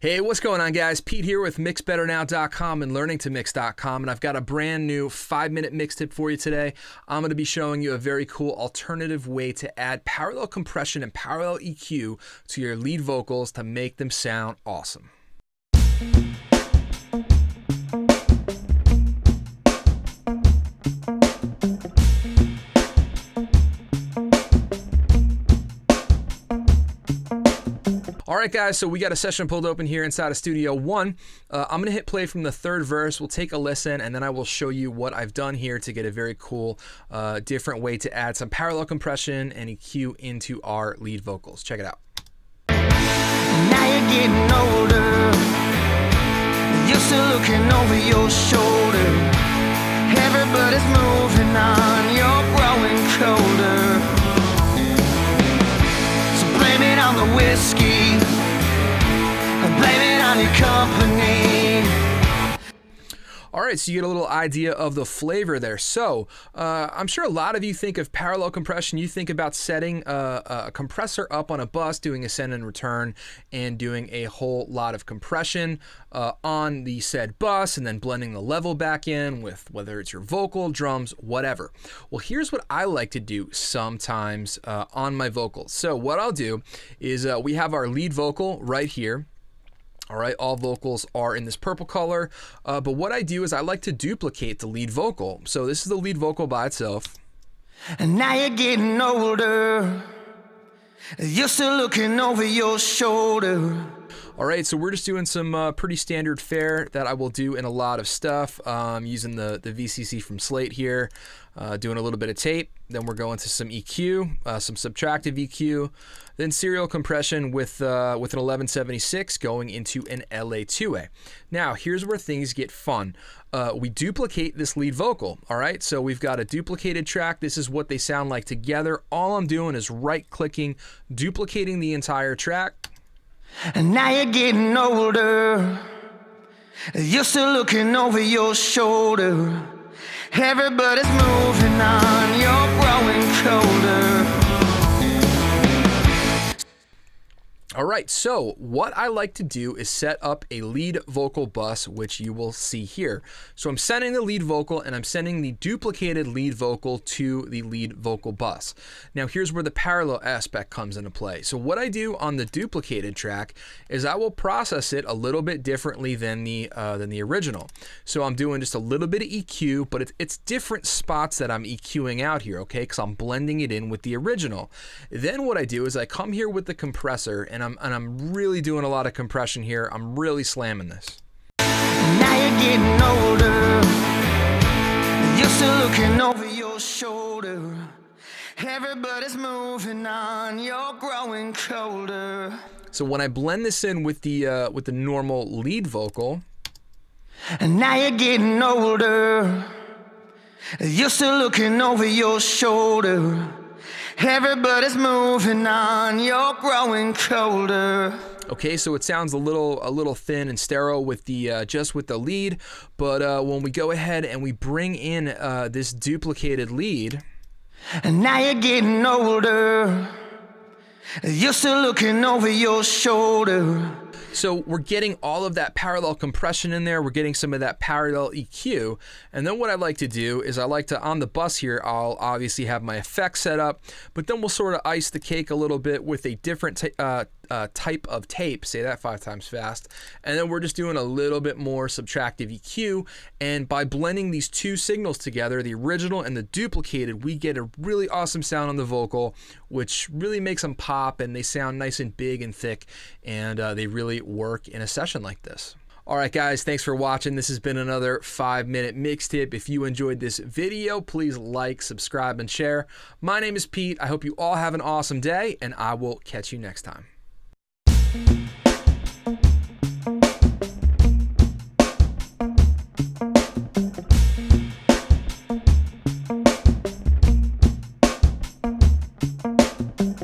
Hey, what's going on, guys? Pete here with MixBetterNow.com and LearningToMix.com, and I've got a brand new 5-minute mix tip for you today. I'm going to be showing you a very cool alternative way to add parallel compression and parallel EQ to your lead vocals to make them sound awesome. All right, guys, so we got a session pulled open here inside of Studio One. I'm going to hit play from the third verse. We'll take a listen, and then I will show you what I've done here to get a very cool, different way to add some parallel compression and EQ into our lead vocals. Check it out. Now you're getting older, you're still looking over your shoulder. Everybody's moving on, you're growing colder. So blame it on the whiskey, blame it on your company. All right, so you get a little idea of the flavor there. So I'm sure a lot of you think of parallel compression. You think about setting a compressor up on a bus, doing a send and return, and doing a whole lot of compression on the said bus, and then blending the level back in with whether it's your vocal, drums, whatever. Well, here's what I like to do sometimes on my vocals. So what I'll do is we have our lead vocal right here. All right, all vocals are in this purple color, but what I do is I like to duplicate the lead vocal. So this is the lead vocal by itself. And now you're getting older, you're still looking over your shoulder. All right, so we're just doing some pretty standard fare that I will do in a lot of stuff, using the VCC from Slate here, doing a little bit of tape. Then we're going to some EQ, some subtractive EQ, then serial compression with an 1176 going into an LA2A. Now, here's where things get fun. We duplicate this lead vocal, all right? So we've got a duplicated track. This is what they sound like together. All I'm doing is right-clicking, duplicating the entire track. And now you're getting older, you're still looking over your shoulder. Everybody's moving on, you're growing colder. All right, so what I like to do is set up a lead vocal bus, which you will see here. So I'm sending the lead vocal and I'm sending the duplicated lead vocal to the lead vocal bus. Now here's where the parallel aspect comes into play. So what I do on the duplicated track is I will process it a little bit differently than the original. So I'm doing just a little bit of EQ, but it's different spots that I'm EQing out here, okay? Because I'm blending it in with the original. Then what I do is I come here with the compressor and I'm really doing a lot of compression here. I'm really slamming this. Now you're getting older, you're still looking over your shoulder. Everybody's moving on, you're growing colder. So when I blend this in with the normal lead vocal, and now you're getting older, you're still looking over your shoulder. Everybody's moving on, you're growing colder. okay, so it sounds a little thin and sterile with the just with the lead, but when we go ahead and we bring in this duplicated lead, and now you're getting older, you're still looking over your shoulder. so we're getting all of that parallel compression in there. We're getting some of that parallel EQ. And then what I like to do is I like to, on the bus here, I'll obviously have my effects set up, but then we'll sort of ice the cake a little bit with a different type of tape. Say that 5 times fast. And then we're just doing a little bit more subtractive EQ. And by blending these two signals together, the original and the duplicated, we get a really awesome sound on the vocal, which really makes them pop, and they sound nice and big and thick, and they really work in a session like this. All right, guys, thanks for watching. This has been another 5-minute mix tip. If you enjoyed this video, please like, subscribe, and share. My name is Pete. I hope you all have an awesome day, and I will catch you next time.